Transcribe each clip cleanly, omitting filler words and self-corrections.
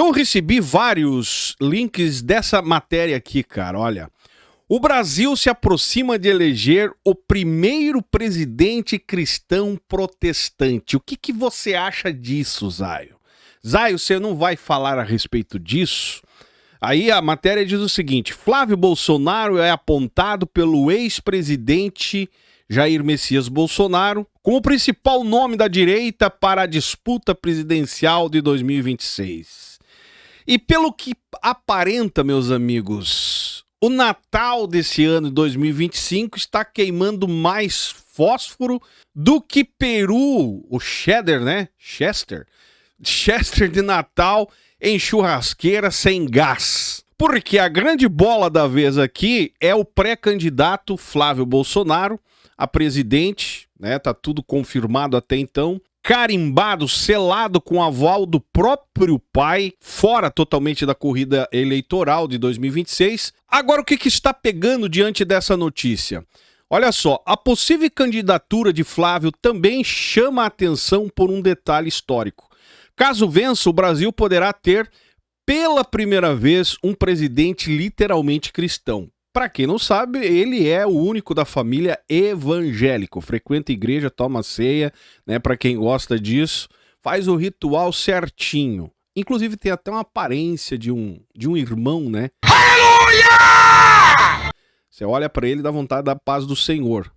Eu recebi vários links dessa matéria aqui, cara, olha. O Brasil se aproxima de eleger o primeiro presidente cristão protestante. O que você acha disso, Zaio? Zaio, você não vai falar a respeito disso? Aí a matéria diz o seguinte: Flávio Bolsonaro é apontado pelo ex-presidente Jair Messias Bolsonaro como o principal nome da direita para a disputa presidencial de 2026. E pelo que aparenta, meus amigos, o Natal desse ano de 2025 está queimando mais fósforo do que peru, o cheddar, né? Chester de Natal em churrasqueira sem gás. Porque a grande bola da vez aqui é o pré-candidato Flávio Bolsonaro a presidente, né? Tá tudo confirmado até então. Carimbado, selado com aval do próprio pai, fora totalmente da corrida eleitoral de 2026. Agora, o que está pegando diante dessa notícia? Olha só, a possível candidatura de Flávio também chama a atenção por um detalhe histórico. Caso vença, o Brasil poderá ter, pela primeira vez, um presidente literalmente cristão. Para quem não sabe, ele é o único da família evangélico, frequenta igreja, toma ceia, né? Para quem gosta disso, faz o ritual certinho. Inclusive tem até uma aparência de um irmão, né? Aleluia! Você olha para ele e dá vontade da paz do Senhor.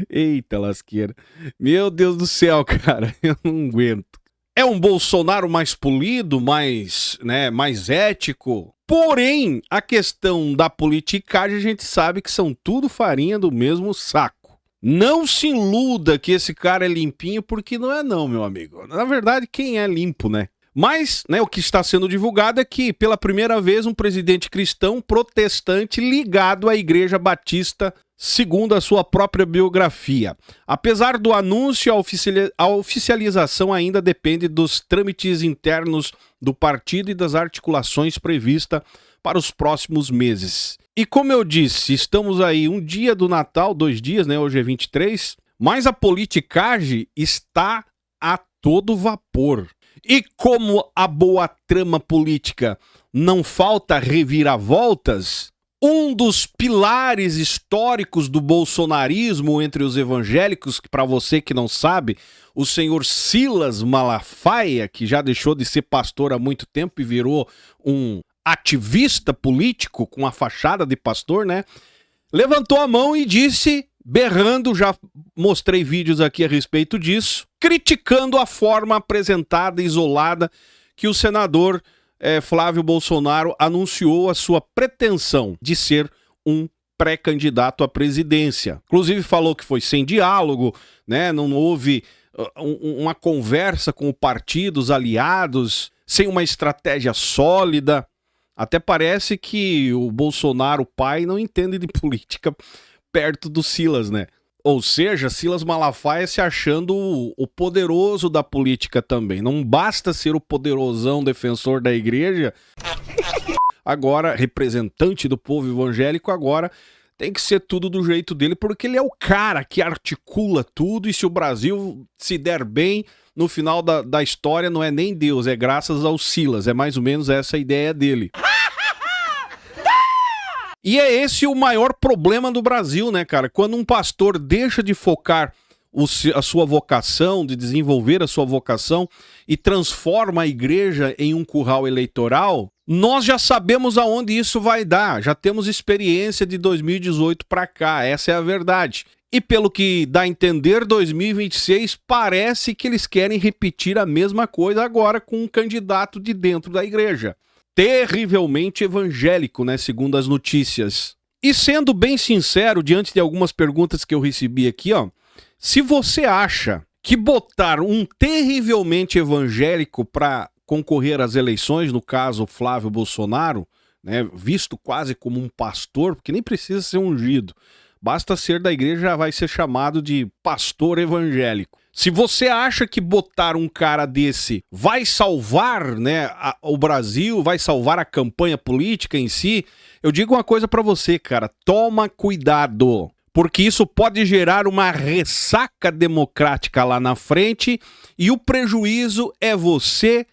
Eita lasqueira. Meu Deus do céu, cara, eu não aguento. É um Bolsonaro mais polido, mais ético. Porém, a questão da politicagem, a gente sabe que são tudo farinha do mesmo saco. Não se iluda que esse cara é limpinho, porque não é não, meu amigo. Na verdade, quem é limpo, né? Mas, né, o que está sendo divulgado é que, pela primeira vez, um presidente cristão protestante ligado à Igreja Batista, segundo a sua própria biografia. Apesar do anúncio, a oficialização ainda depende dos trâmites internos do partido e das articulações previstas para os próximos meses. E como eu disse, estamos aí um dia do Natal, 2 dias, né? Hoje é 23, mas a politicagem está a todo vapor. E como a boa trama política não falta reviravoltas, um dos pilares históricos do bolsonarismo entre os evangélicos, que para você que não sabe, o senhor Silas Malafaia, que já deixou de ser pastor há muito tempo e virou um ativista político com a fachada de pastor, né? Levantou a mão e disse, berrando, já mostrei vídeos aqui a respeito disso, criticando a forma apresentada e isolada que o senador Flávio Bolsonaro anunciou a sua pretensão de ser um pré-candidato à presidência. Inclusive falou que foi sem diálogo, né? Não houve uma conversa com o partido, os aliados, sem uma estratégia sólida. Até parece que o Bolsonaro, pai, não entende de política perto do Silas, né? Ou seja, Silas Malafaia se achando o poderoso da política também. Não basta ser o poderosão defensor da igreja, agora representante do povo evangélico, agora tem que ser tudo do jeito dele, porque ele é o cara que articula tudo, e se o Brasil se der bem, no final da história não é nem Deus, é graças ao Silas. É mais ou menos essa a ideia dele. E é esse o maior problema do Brasil, né, cara? Quando um pastor deixa de focar a sua vocação, de desenvolver a sua vocação e transforma a igreja em um curral eleitoral, nós já sabemos aonde isso vai dar. Já temos experiência de 2018 para cá, essa é a verdade. E pelo que dá a entender, 2026 parece que eles querem repetir a mesma coisa agora com um candidato de dentro da igreja. Terrivelmente evangélico, né, segundo as notícias. E sendo bem sincero, diante de algumas perguntas que eu recebi aqui, ó, se você acha que botar um terrivelmente evangélico para concorrer às eleições, no caso Flávio Bolsonaro, né, visto quase como um pastor, porque nem precisa ser ungido, basta ser da igreja, já vai ser chamado de pastor evangélico. Se você acha que botar um cara desse vai salvar, né, o Brasil, vai salvar a campanha política em si, eu digo uma coisa pra você, cara, toma cuidado. porque isso pode gerar uma ressaca democrática lá na frente e o prejuízo é você,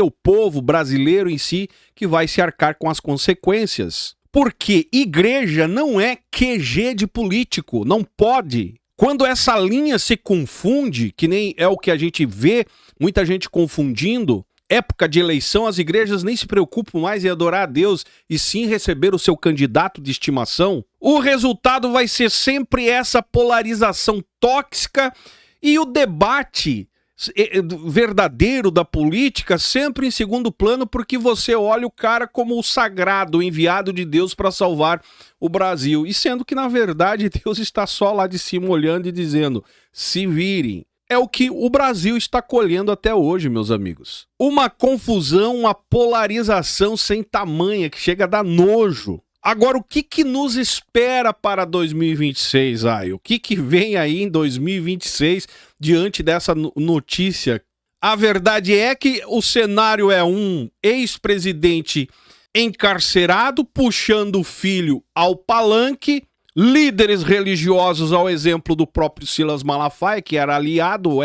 o povo brasileiro em si, que vai se arcar com as consequências. Porque igreja não é QG de político, não pode. Quando essa linha se confunde, que nem é o que a gente vê, muita gente confundindo, época de eleição, as igrejas nem se preocupam mais em adorar a Deus e sim receber o seu candidato de estimação, o resultado vai ser sempre essa polarização tóxica e o debate verdadeiro da política sempre em segundo plano, porque você olha o cara como o sagrado, o enviado de Deus para salvar o Brasil. E sendo que, na verdade, Deus está só lá de cima olhando e dizendo, se virem. É o que o Brasil está colhendo até hoje, meus amigos. Uma confusão, uma polarização sem tamanha, que chega a dar nojo. Agora, o que nos espera para 2026, Ayo? O que vem aí em 2026 diante dessa notícia? A verdade é que o cenário é um ex-presidente encarcerado, puxando o filho ao palanque, líderes religiosos ao exemplo do próprio Silas Malafaia, que era aliado,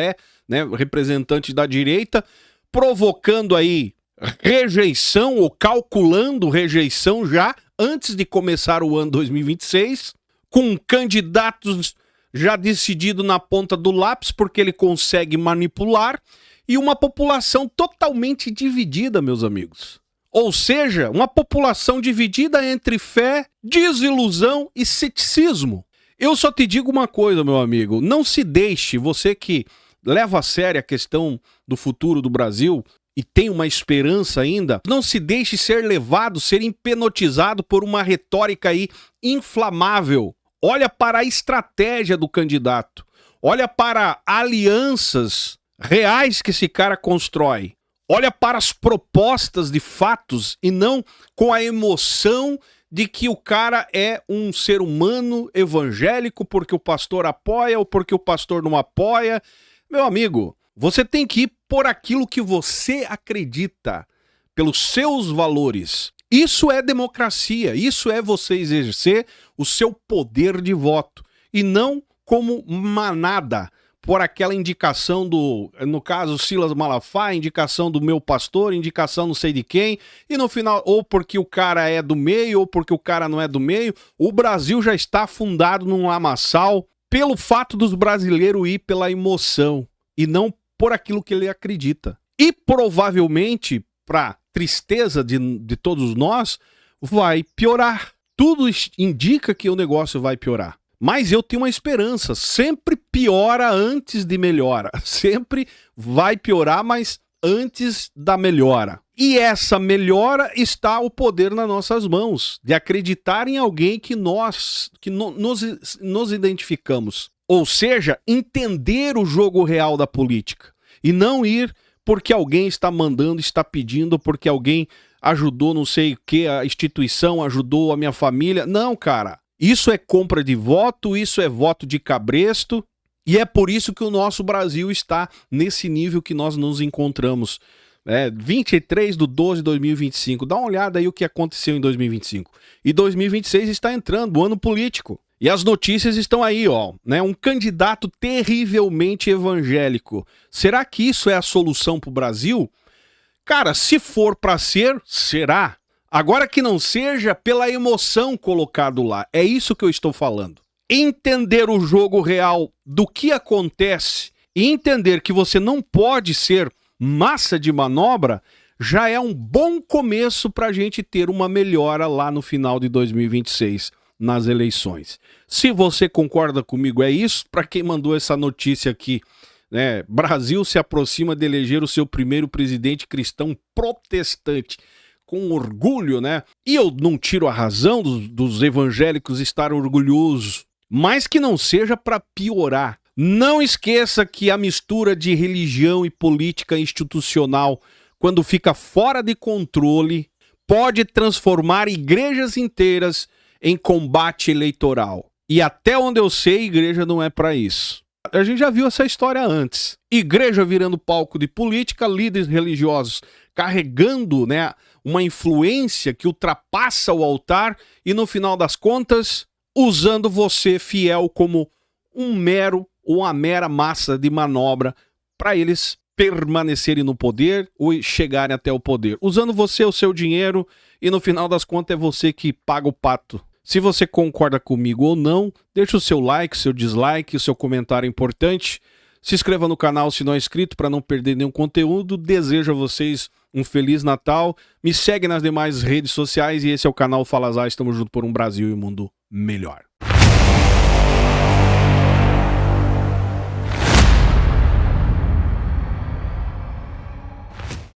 representante da direita, provocando aí rejeição ou calculando rejeição já antes de começar o ano 2026, com candidatos já decidido na ponta do lápis porque ele consegue manipular e uma população totalmente dividida, meus amigos. Ou seja, uma população dividida entre fé, desilusão e ceticismo. Eu só te digo uma coisa, meu amigo, não se deixe, você que leva a sério a questão do futuro do Brasil e tem uma esperança ainda, não se deixe ser levado, ser hipnotizado por uma retórica aí inflamável. Olha para a estratégia do candidato. Olha para alianças reais que esse cara constrói. Olha para as propostas de fatos e não com a emoção de que o cara é um ser humano evangélico porque o pastor apoia ou porque o pastor não apoia. Meu amigo, você tem que ir por aquilo que você acredita, pelos seus valores. Isso é democracia, isso é você exercer o seu poder de voto e não como manada, por aquela indicação do, no caso, Silas Malafaia, indicação do meu pastor, indicação não sei de quem, e no final, ou porque o cara é do meio, ou porque o cara não é do meio. O Brasil já está afundado num lamaçal pelo fato dos brasileiros ir pela emoção e não por aquilo que ele acredita. E provavelmente, para tristeza de todos nós, vai piorar. Tudo indica que o negócio vai piorar. Mas eu tenho uma esperança, sempre piora antes de melhora. Sempre vai piorar, mas antes da melhora. E essa melhora está o poder nas nossas mãos, de acreditar em alguém que nos identificamos. Ou seja, entender o jogo real da política. E não ir porque alguém está mandando, está pedindo, porque alguém ajudou não sei o que, a instituição ajudou a minha família. Não, cara. Isso é compra de voto, isso é voto de cabresto, e é por isso que o nosso Brasil está nesse nível que nós nos encontramos. 23/12/2025, dá uma olhada aí o que aconteceu em 2025. E 2026 está entrando, o ano político. E as notícias estão aí, ó, né? Um candidato terrivelmente evangélico. Será que isso é a solução para o Brasil? Cara, se for para ser, será. Agora que não seja pela emoção colocado lá. É isso que eu estou falando. Entender o jogo real do que acontece e entender que você não pode ser massa de manobra já é um bom começo para a gente ter uma melhora lá no final de 2026 nas eleições. Se você concorda comigo, é isso. Para quem mandou essa notícia aqui, né? Brasil se aproxima de eleger o seu primeiro presidente cristão protestante. Com orgulho, né? E eu não tiro a razão dos evangélicos estarem orgulhosos, mas que não seja para piorar. Não esqueça que a mistura de religião e política institucional, quando fica fora de controle, pode transformar igrejas inteiras em combate eleitoral. E até onde eu sei, igreja não é para isso. A gente já viu essa história antes. Igreja virando palco de política, líderes religiosos carregando, né, uma influência que ultrapassa o altar e no final das contas, usando você fiel como um mero ou uma mera massa de manobra para eles permanecerem no poder ou chegarem até o poder. Usando você, o seu dinheiro, e no final das contas é você que paga o pato. Se você concorda comigo ou não, deixa o seu like, seu dislike, o seu comentário é importante. Se inscreva no canal se não é inscrito para não perder nenhum conteúdo. Desejo a vocês um Feliz Natal. Me segue nas demais redes sociais e esse é o canal Fala Zá. Estamos juntos por um Brasil e um mundo melhor.